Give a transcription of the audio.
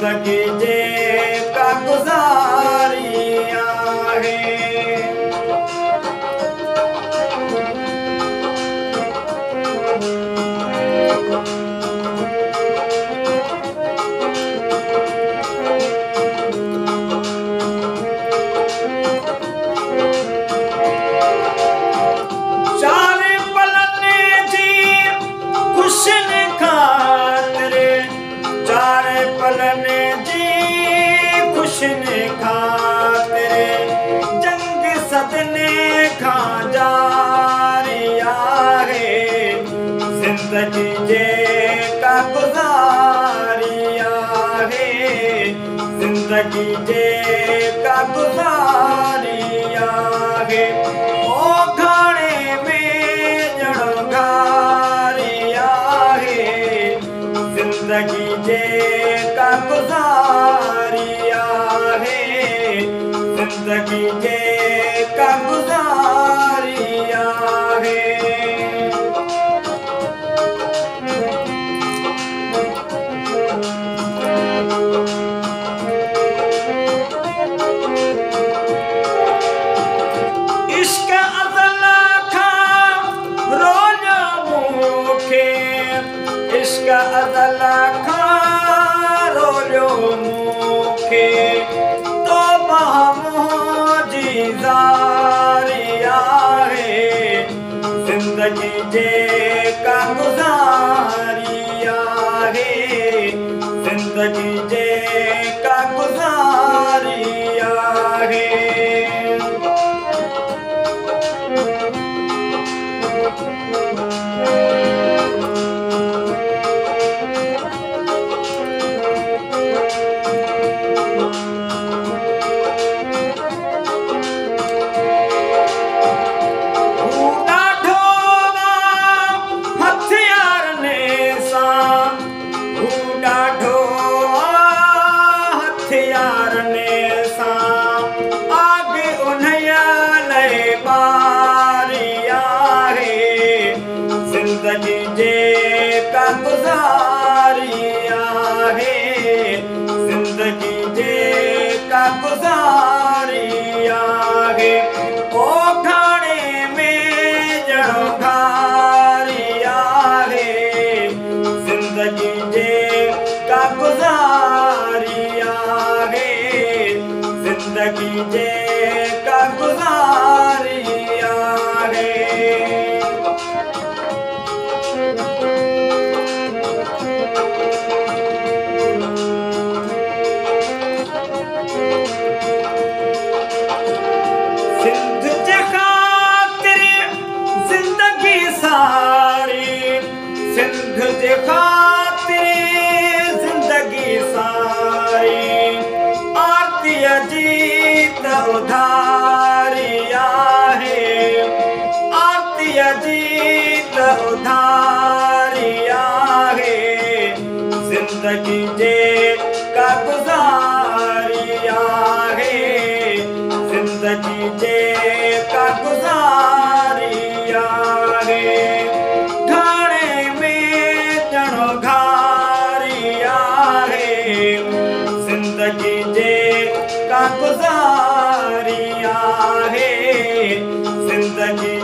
जिंदगी जे का गुज़ारिया है। खुशने खातिर जंग सदने खा जारिया है। जिंदगी जे का गुज़ारिया है। जिंदगी जे का गुज़ारिया है। ओ घाणे में जड़ो घारिया है। जिंदगी जे का गुज़ारिया है। जिंदगी जे का गुज़ारिया है। इश्क अज़ल खा रोज़ मूंखे। इश्क अज़ल खा रोज़ मूंखे। तो मुझी ज़ारिया है। जिंदगी जे का गुज़ारिया है। जिंदगी जे का गुज़ारिया है। जिंदगी जे का गुज़ारिया है। जिंदगी जे का गुज़ारिया है। ओ घाणे में जड़ो घारिया है। जिंदगी जे का गुज़ारिया है। जिंदगी जे का गुज़ारिया है। सिंध जे खातिर जिंदगी सारी। सिंध जे खातिर जिंदगी सारी। आरती जीत उधारिया है। आरती जीत उधारिया है। जिंदगी जे का गुज़ारिया है। जिंदगी जे का गुज़ारिया है। घाणे में जड़ो घारिया है। जिंदगी जे का गुज़ारिया है। जिंदगी